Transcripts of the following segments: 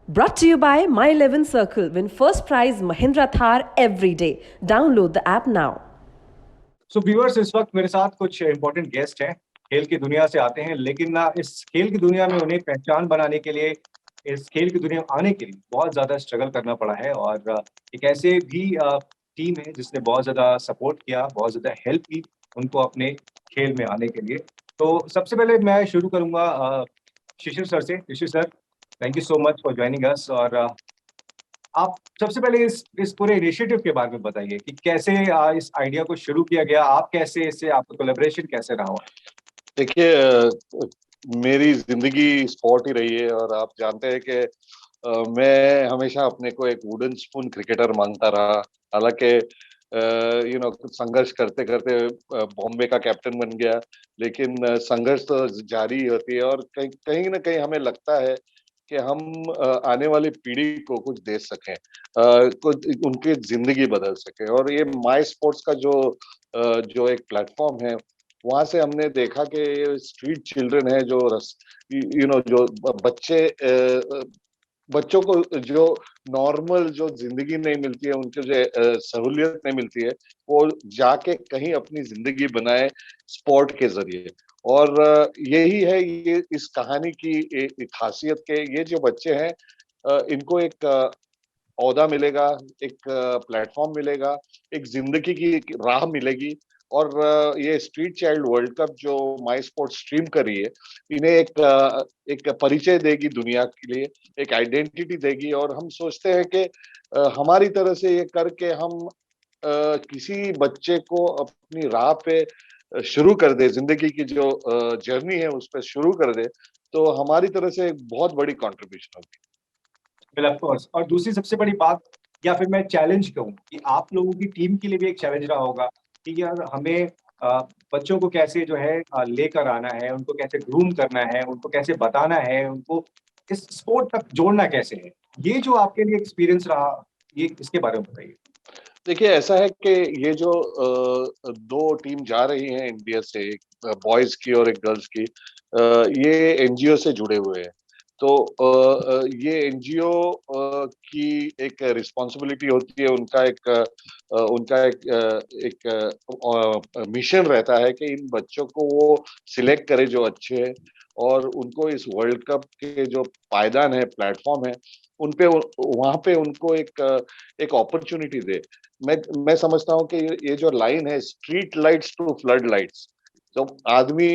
Brought to you by My 11 Circle. Win first prize Mahindra Thar every day. Download the app now. So viewers, इस वक्त मेरे साथ कुछ important guest हैं, खेल की दुनिया से आते हैं, लेकिन ना इस खेल की दुनिया में उन्हें पहचान बनाने के लिए, इस खेल की दुनिया में आने के लिए बहुत ज़्यादा स्ट्रगल करना पड़ा है। और एक ऐसे भी टीम है जिसने बहुत ज़्यादा सपोर्ट किया, बहुत ज़्यादा हेल्प की उनको अपने खेल में आने के लिए। तो सबसे पहले मैं शुरू करूँगा शिशिर सर से। Shishir sir, thank you so much for joining us. और आप सबसे पहले इस पूरे इनिशिएटिव के बारे में बताइए कि कैसे इस आइडिया को शुरू किया गया, आप कैसे इससे आपका कोलैबोरेशन कैसे रहा? देखिए, मेरी जिंदगी स्पोर्ट ही रही है और आप जानते हैं कि मैं हमेशा अपने को एक वुडन स्पून क्रिकेटर मानता रहा। हालांकि कुछ संघर्ष करते करते बॉम्बे का कैप्टन बन गया, लेकिन संघर्ष तो जारी ही होती है और कहीं कहीं ना कहीं हमें लगता है कि हम आने वाली पीढ़ी को कुछ दे सकें, कुछ उनकी जिंदगी बदल सके। और ये माई स्पोर्ट्स का जो एक प्लेटफॉर्म है, वहां से हमने देखा कि स्ट्रीट चिल्ड्रन है जो जो बच्चे बच्चों को जो नॉर्मल जो जिंदगी नहीं मिलती है, उनके जो सहूलियत नहीं मिलती है, वो जाके कहीं अपनी जिंदगी बनाए स्पोर्ट के जरिए। और यही है ये इस कहानी की एक खासियत के ये जो बच्चे हैं, इनको एक ओहदा मिलेगा, एक प्लेटफॉर्म मिलेगा, एक जिंदगी की एक राह मिलेगी। और ये स्ट्रीट चाइल्ड वर्ल्ड कप जो माई स्पोर्ट्स स्ट्रीम कर रही है, इन्हें एक परिचय देगी दुनिया के लिए, एक आइडेंटिटी देगी। और हम सोचते हैं कि हमारी तरह से ये करके हम किसी बच्चे को अपनी राह पे शुरू कर दे, जिंदगी की जो जर्नी है उस पर शुरू कर दे, तो हमारी तरह से एक बहुत बड़ी कंट्रीब्यूशन होगी। Well, of course. और दूसरी सबसे बड़ी बात, या फिर मैं चैलेंज कहूँ कि आप लोगों की टीम के लिए भी एक चैलेंज रहा होगा कि यार हमें बच्चों को कैसे जो है लेकर आना है, उनको कैसे ग्रूम करना है, उनको कैसे बताना है, उनको इस स्पोर्ट तक जोड़ना कैसे है। ये जो आपके लिए एक्सपीरियंस रहा, ये इसके बारे में बताइए। देखिए, ऐसा है कि ये जो दो टीम जा रही हैं इंडिया से, एक बॉयज की और एक गर्ल्स की, ये एनजीओ से जुड़े हुए हैं। तो ये एनजीओ की एक रिस्पॉन्सिबिलिटी होती है, उनका एक मिशन रहता है कि इन बच्चों को वो सिलेक्ट करे जो अच्छे हैं, और उनको इस वर्ल्ड कप के जो पायदान है, प्लेटफॉर्म है, उन पे वहां पे उनको एक अपॉर्चुनिटी दे। मैं समझता हूँ कि ये जो लाइन है, street lights to flood lights, जब आदमी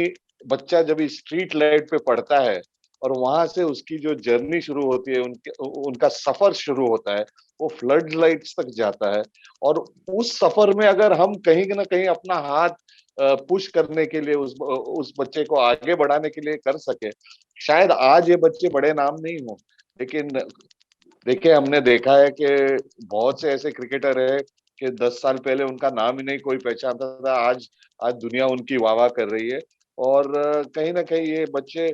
बच्चा जब स्ट्रीट लाइट पे पढ़ता है और वहां से उसकी जो जर्नी शुरू होती है, उनका सफर शुरू होता है, वो फ्लड लाइट्स तक जाता है। और उस सफर में अगर हम कहीं ना कहीं अपना हाथ पुश करने के लिए, उस बच्चे को आगे बढ़ाने के लिए कर सके, शायद आज ये बच्चे बड़े नाम नहीं हो, लेकिन देखिए, हमने देखा है कि बहुत से ऐसे क्रिकेटर है कि 10 साल पहले उनका नाम ही नहीं कोई पहचानता था, आज आज दुनिया उनकी वाह वाह कर रही है। और कहीं ना कहीं ये बच्चे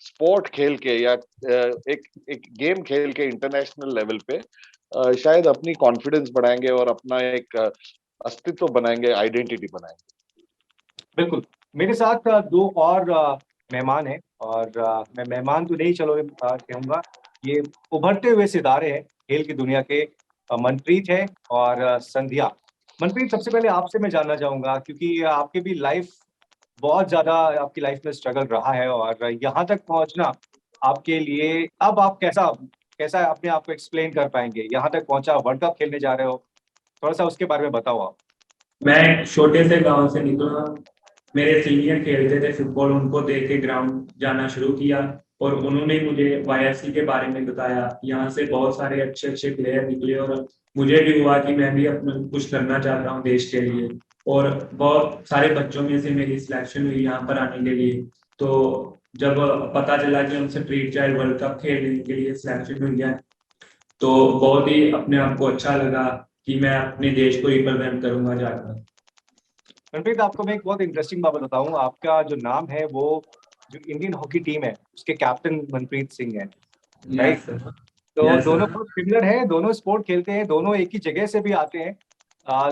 स्पोर्ट खेल के या एक एक गेम खेल के इंटरनेशनल लेवल पे शायद अपनी कॉन्फिडेंस बढ़ाएंगे और अपना एक अस्तित्व बनाएंगे, आइडेंटिटी बनाएंगे। बिल्कुल। मेरे साथ दो और मेहमान हैं। और मैं मेहमान तो नहीं, चलो कहूँगा ये उभरते हुए सितारे हैं खेल की दुनिया के। मनप्रीत है और संध्या। मनप्रीत, सबसे पहले आपसे मैं जानना चाहूँगा, क्योंकि आपकी भी लाइफ बहुत ज़्यादा, आपकी लाइफ में स्ट्रगल रहा है और यहाँ तक पहुँचना आपके लिए, अब आप कैसा कैसा अपने आप को एक्सप्लेन कर पाएंगे? यहाँ तक पहुँचा, वर्ल्ड कप खेलने जा रहे हो, थोड़ा सा उसके बारे में बताओ आप। मैं एक छोटे से गांव से निकला। मेरे सीनियर खेलते थे फुटबॉल, उनको देख के ग्राउंड जाना शुरू किया और उन्होंने मुझे वाईएफसी के बारे में बताया। यहाँ से बहुत सारे अच्छे अच्छे प्लेयर निकले और मुझे भी हुआ कि मैं भी अपना कुछ करना चाहता हूँ देश के लिए। और बहुत सारे बच्चों में से मेरी सिलेक्शन हुई यहाँ पर आने के लिए। तो जब पता चला कि हमसे स्ट्रीट चाइल्ड वर्ल्ड कप खेलने के लिए सिलेक्शन हुई है, तो बहुत ही अपने आप को अच्छा लगा कि मैं अपने देश को रिप्रेजेंट करूंगा जाकर। मनप्रीत, आपको मैं एक बहुत इंटरेस्टिंग बात बताऊं। आपका जो नाम है वो जो इंडियन हॉकी टीम है उसके कैप्टन मनप्रीत सिंह है, यस राइट? सर। तो यस दोनों सर। बहुत सिमिलर है, दोनों स्पोर्ट खेलते हैं, दोनों एक ही जगह से भी आते हैं।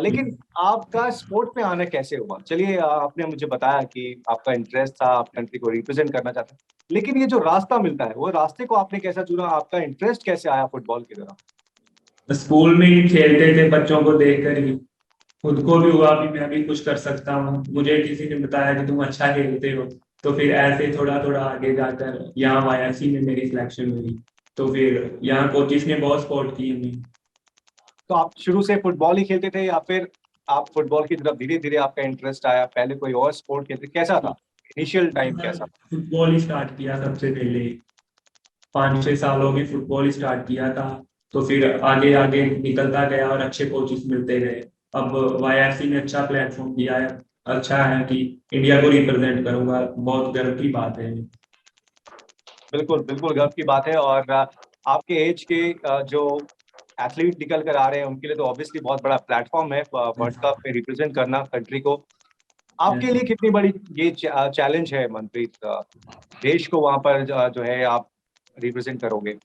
लेकिन आपका स्पोर्ट में आना कैसे हुआ? चलिए, आपने मुझे बताया कि आपका इंटरेस्ट था, आप कंट्री को रिप्रेजेंट करना चाहते हैं, लेकिन ये जो रास्ता मिलता है, वो रास्ते को आपने कैसा चुना? आपका इंटरेस्ट कैसे आया फुटबॉल की तरफ? स्कूल में ही खेलते थे बच्चों को देखकर ही खुद को भी हुआ भी मैं भी कुछ कर सकता हूँ। मुझे किसी ने बताया कि तुम अच्छा खेलते हो, तो फिर ऐसे थोड़ा थोड़ा आगे जाकर यहाँ वाईएफसी में मेरी सिलेक्शन हुई। तो फिर यहाँ कोचिस ने बहुत सपोर्ट की हमें। तो आप शुरू से फुटबॉल ही खेलते थे या फिर आप फुटबॉल की तरफ धीरे धीरे आपका इंटरेस्ट आया? पहले कोई और स्पोर्ट खेलते, कैसा था इनिशियल टाइम, कैसा? फुटबॉल ही स्टार्ट किया सबसे पहले, 5-6 सालों में फुटबॉल स्टार्ट किया था। तो फिर आगे आगे निकलता गया और अच्छे कोचेस मिलते गए। अब वाईएफसी ने अच्छा प्लेटफॉर्म दिया है, अच्छा है कि इंडिया को रिप्रेजेंट करूंगा, बहुत गर्व की बात है। बिल्कुल बिल्कुल गर्व की बात है। और आपके एज के जो एथलीट निकल कर आ रहे हैं, उनके लिए तो ऑब्वियसली बहुत बड़ा प्लेटफॉर्म है वर्ल्ड कप में रिप्रेजेंट करना कंट्री को। आपके लिए कितनी बड़ी ये चैलेंज है मनप्रीत, देश को वहां पर जो है आप रिप्रेजेंट करोगे?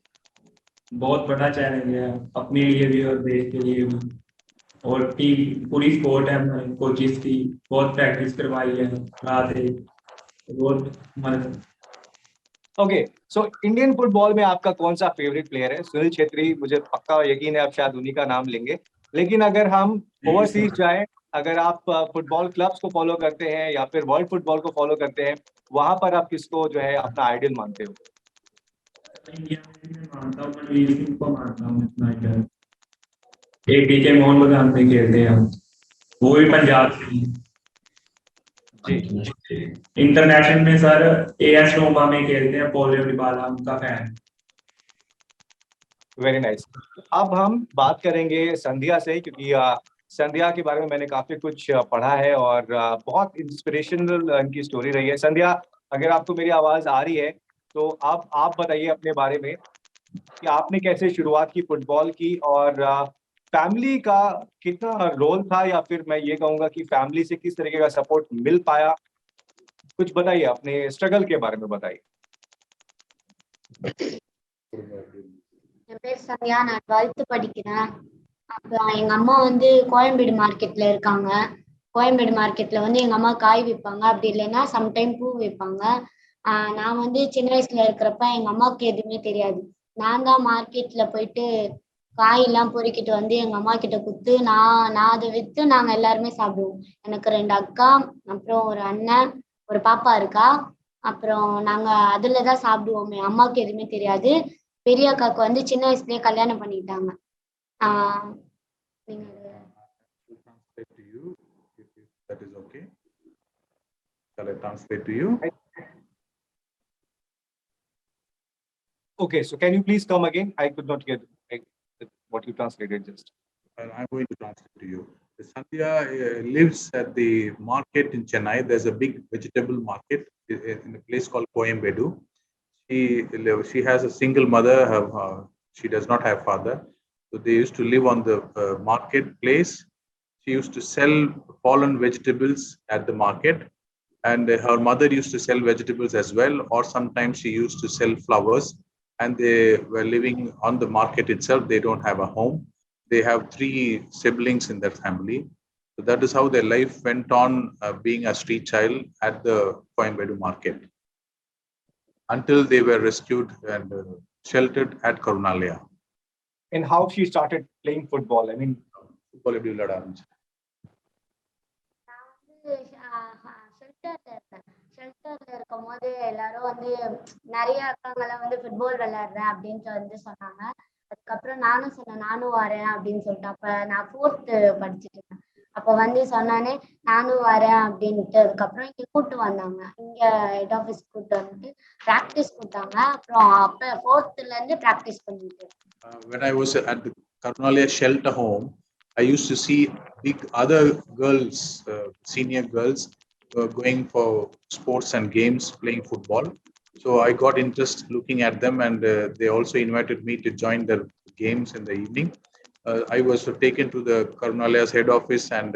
बहुत बड़ा चैलेंज है अपने लिए भी और देश के लिए भी। और टीम पूरी सपोर्ट है हमारे कोचिस की, बहुत प्रैक्टिस करवाई है रात है, बहुत मदद। ओके, सो इंडियन फुटबॉल में आपका कौन सा फेवरेट प्लेयर है? सुनील छेत्री, मुझे पक्का यकीन है आप शायद उन्हीं का नाम लेंगे। लेकिन अगर हम ओवरसीज जाएं, अगर आप फुटबॉल क्लब्स को फॉलो करते हैं या फिर वर्ल्ड फुटबॉल को फॉलो करते हैं, वहां पर आप किसको जो है अपना आइडल मानते हो? इंडिया में मैं मानता हूँ, रणवीर सिंह को मानता हूँ इतना इधर। एपीके मोहन बगान में खेलते हैं हम, वो भी पंजाब से ही। जी, इंटरनेशनल में सर एएस रोमा में खेलते हैं, पोलियो डिबाला उनका फैन। Very nice. अब हम बात करेंगे संध्या से, क्योंकि संध्या के बारे में मैंने काफी कुछ पढ़ा है और बहुत इंस्पिरेशनल इनकी स्टोरी रही है। संध्या, अगर आपको मेरी आवाज आ रही है तो आप बताइए अपने बारे में कि आपने कैसे शुरुआत की फुटबॉल की, और फैमिली का कितना रोल था, या फिर मैं ये कहूंगा कि फैमिली से किस तरीके का सपोर्ट मिल पाया? कुछ बताइए, अपने स्ट्रगल के बारे में बताइए। என் பேர் சந்தியா, நான் 12th படிக்கிறேன். அப்புறம் எங்க அம்மா வந்து கோயம்பேடு மார்க்கெட்ல இருக்காங்க. கோயம்பேடு மார்க்கெட்ல வந்து எங்க அம்மா காய் விற்பாங்க, அப்படி இல்லைன்னா சம்டைம் பூ விற்பாங்க. நான் வந்து சின்ன வயசுல இருக்கிறப்ப எங்க அம்மாவுக்கு எதுவுமே தெரியாது. நான் தான் மார்க்கெட்ல போயிட்டு காயெல்லாம் பொறுக்கிட்டு வந்து எங்க அம்மா கிட்ட குடுத்து நான் அதை வித்து நாங்க எல்லாருமே சாப்பிடுவோம். எனக்கு 2 அக்கா, அப்புறம் ஒரு அண்ணன், ஒரு பாப்பா இருக்கா. அப்புறம் நாங்க அதுலதான் சாப்பிடுவோமே. அம்மாவுக்கு எதுவுமே தெரியாது. பெரிய அக்காவுக்கு வந்து சின்ன வயசுலயே கல்யாணம் பண்ணிட்டாங்க. ஆஹ் நீங்க Translate to you, if that is okay. Shall I translate to you? Okay, so can you please come again? I could not get what you translated just. I'm going to translate to you. Sandhya lives at the market in Chennai. There's a big vegetable market in a place called Coimbatore. She has a single mother. She does not have father. So they used to live on the marketplace. She used to sell fallen vegetables at the market, and her mother used to sell vegetables as well, or sometimes she used to sell flowers. And they were living on the market itself. They don't have a home. They have 3 siblings in their family. So that is how their life went on, being a street child at the Coimbatore market, until they were rescued and sheltered at Karunalaya. And how she started playing football? I mean, Football எப்படி விளையாட ஆரம்பிச்சா? ஷெல்டர்ல இருக்கும் போது எல்லாரும் வந்து நிறைய அக்காங்கெல்லாம் வந்து football விளையாடுறேன் அப்படின்ட்டு வந்து சொன்னாங்க. அதுக்கப்புறம் நானும் சொன்னேன், நானும் வரேன் அப்படின்னு சொல்லிட்டு. அப்ப நான் 4th படிச்சுட்டு இருந்தேன். அப்ப வந்து சொன்னானே நானும் வரேன் அப்படின்ட்டு. அதுக்கப்புறம் இங்க கூட்டு வந்தாங்க, இங்க ஹெட் ஆஃபீஸ் கூட்டு வந்துட்டு பிராக்டிஸ் கொடுத்தாங்க. அப்புறம் அப்ப 4thல இருந்து பிராக்டிஸ் பண்ணிட்டு. When I was at the Karunalaya shelter home, I used to see big other girls, senior girls, going for sports and games, playing football. So I got interest looking at them, and they also invited me to join their games in the evening. I was taken to the Karunalaya's head office, and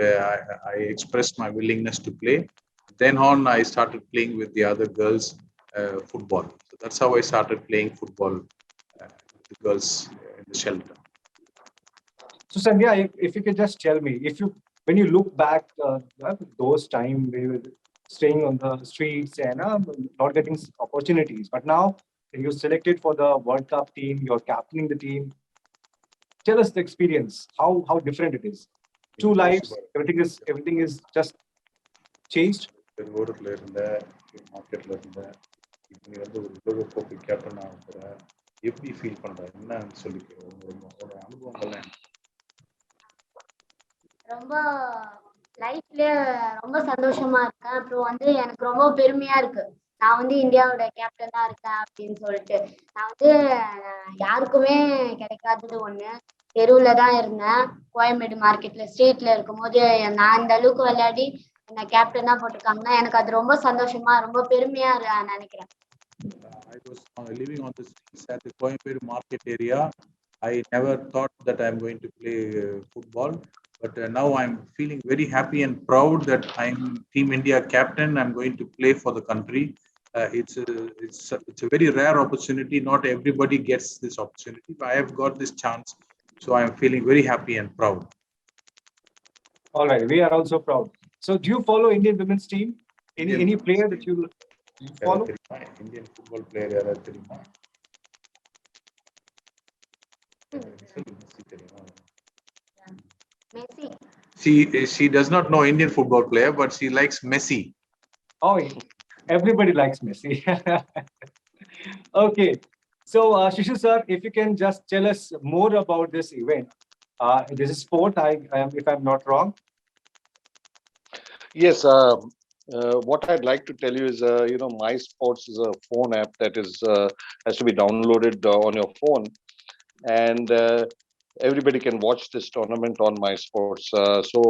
I expressed my willingness to play. Then on, I started playing with the other girls football. So that's how I started playing football with the girls in the shelter. So Sandhya, if you could just tell me, when you look back those time we were staying on the streets and not getting opportunities, but now you're selected for the World Cup team, you're captaining the team. Tell us the experience, how different it is. Two lives, everything is just changed. ஊர்ல இருந்த மார்க்கெட்ல இருந்த இப்போ நீ வந்து ஒரு உலகக்கோப்பை captain ஆக போற, எப்படி ஃபீல் பண்ற, என்னன்னு சொல்லிக்க உங்களோட அனுபவங்கள்லாம் என்ன? ரொம்ப லைஃப்ல ரொம்ப சந்தோஷமா இருக்கேன். அப்புறம் வந்து எனக்கு ரொம்ப பெருமையா இருக்கு. நான் வந்து இந்தியாவோட கேப்டனா இருக்கேன் அப்படின்னு சொல்லிட்டு. நான் வந்து யாருக்குமே கிடைக்காதது ஒண்ணு. தெருவுல தான் இருந்தேன். கோயம்பேடு மார்க்கெட்ல ஸ்ட்ரீட்ல இருக்கும்போது நான் இந்த அளவுக்கு விளையாடி என்ன கேப்டனா போட்டிருக்காங்கன்னா எனக்கு அது ரொம்ப சந்தோஷமா ரொம்ப பெருமையா நினைக்கிறேன். I was living on the streets at the Coimbatore market area. I never thought that I'm going to play football, but now I'm feeling very happy and proud that I'm Team India captain. I'm going to play for the country. It's a very rare opportunity. Not everybody gets this opportunity, but I have got this chance, so I'm feeling very happy and proud. All right, we are also proud. So do you follow Indian women's team? Any player that you follow? Indian football player யாராவது தெரியுமா? Messi. She does not know Indian football player, but she likes Messi. Oh, everybody likes Messi. Okay. So, Shishu sir, if you can just tell us more about this event. This is sport, if I'm not wrong. Yes, what I'd like to tell you is, My Sports is a phone app that has to be downloaded on your phone, and everybody can watch this tournament on My Sports. So,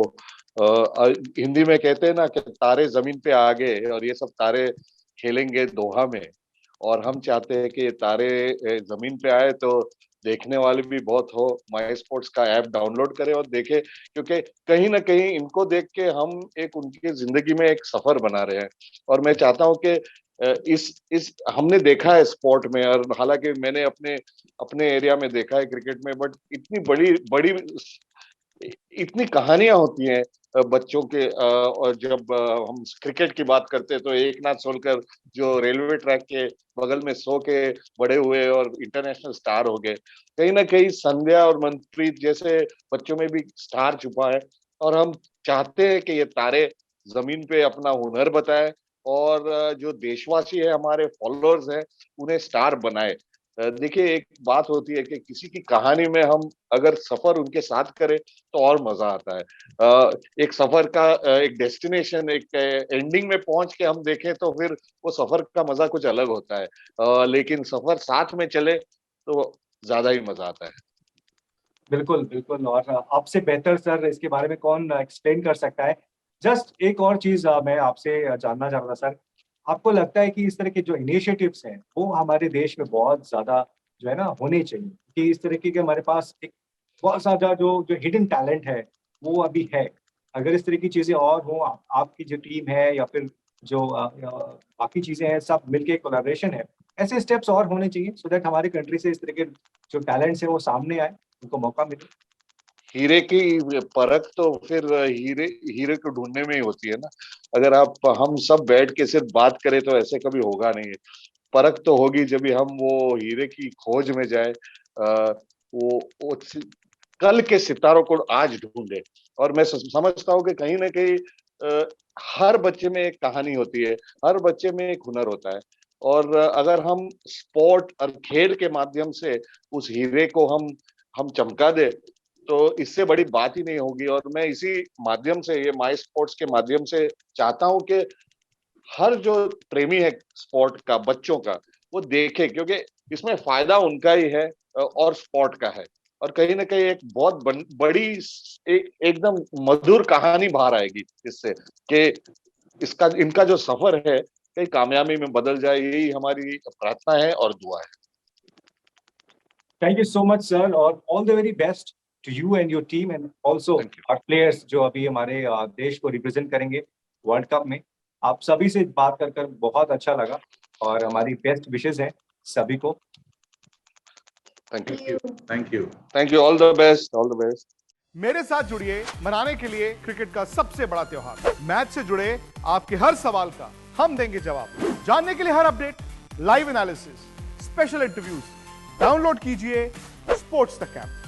Hindi में कहते हैं ना कि तारे जमीन पे आ गए और ये सब तारे खेलेंगे दोहा में, और हम चाहते हैं कि ये तारे जमीन पे आए तो देखने वाले भी बहुत हो। माई स्पोर्ट्स का ऐप डाउनलोड करें और देखें, क्योंकि कहीं ना कहीं इनको देख के हम एक उनकी जिंदगी में एक सफर बना रहे हैं। और मैं चाहता हूं कि इस हमने देखा है स्पोर्ट में, और हालांकि मैंने अपने एरिया में देखा है क्रिकेट में, बट इतनी बड़ी इतनी कहानियां होती हैं बच्चों के। और जब हम क्रिकेट की बात करते हैं तो एकनाथ सोलकर जो रेलवे ट्रैक के बगल में सो के बड़े हुए और इंटरनेशनल स्टार हो गए, कहीं ना कहीं संध्या और मनप्रीत जैसे बच्चों में भी स्टार छुपा है। और हम चाहते हैं कि ये तारे जमीन पे अपना हुनर बताएं और जो देशवासी है, हमारे फॉलोअर्स हैं, उन्हें स्टार बनाए। देखिए, एक बात होती है कि किसी की कहानी में हम अगर सफर उनके साथ करें तो और मजा आता है। एक सफर का एक डेस्टिनेशन, एक एंडिंग में पहुंच के हम देखें तो फिर वो सफर का मजा कुछ अलग होता है, लेकिन सफर साथ में चले तो ज्यादा ही मजा आता है। बिल्कुल बिल्कुल, और आपसे बेहतर सर इसके बारे में कौन एक्सप्लेन कर सकता है। जस्ट एक और चीज मैं आपसे जानना चाह रहा था सर, आपको लगता है कि इस तरह के जो इनिशिएटिव्स हैं वो हमारे देश में बहुत ज्यादा जो है ना होने चाहिए, कि इस तरीके के हमारे पास एक बहुत ज्यादा जो हिडन टैलेंट है वो अभी है। अगर इस तरह की चीजें और हो, आपकी जो टीम है या फिर जो बाकी चीजें हैं, सब मिलके कोलैबोरेशन है, ऐसे स्टेप्स और होने चाहिए सो दैट हमारी कंट्री से इस तरह के जो टैलेंट्स है वो सामने आए, उनको मौका मिले। हीरे की परख तो फिर हीरे को ढूंढने में ही होती है ना। अगर हम सब बैठ के सिर्फ बात करें तो ऐसे कभी होगा नहीं है। परख तो होगी जब भी हम वो हीरे की खोज में जाए, वो कल के सितारों को आज ढूंढे। और मैं समझता हूँ कि कहीं ना कहीं हर बच्चे में एक कहानी होती है, हर बच्चे में एक हुनर होता है, और अगर हम स्पोर्ट और खेल के माध्यम से उस हीरे को हम चमका दे तो इससे बड़ी बात ही नहीं होगी। और मैं इसी माध्यम से, ये माई स्पोर्ट्स के माध्यम से चाहता हूं कि हर जो प्रेमी है स्पोर्ट का, बच्चों का, वो देखे, क्योंकि इसमें फायदा उनका ही है और स्पोर्ट का है। और कहीं ना कहीं एक बहुत बड़ी एकदम मधुर कहानी बाहर आएगी इससे, कि इनका जो सफर है कहीं कामयाबी में बदल जाए, यही हमारी प्रार्थना है और दुआ है। Thank you so much sir, और all the very best to you and your team and also our players जो अभी हमारे देश को रिप्रेजेंट करेंगे वर्ल्ड कप में। आप सभी से बात कर बहुत अच्छा लगा, और हमारी बेस्ट विशेस हैं सभी को। Thank you, Thank you. Thank you, all the best, all the best. मेरे साथ जुड़िए मनाने के लिए क्रिकेट का सबसे बड़ा त्योहार। मैच से जुड़े आपके हर सवाल का हम देंगे जवाब। जानने के लिए हर update, live analysis, special interviews, download कीजिए स्पोर्ट्स तक ऐप।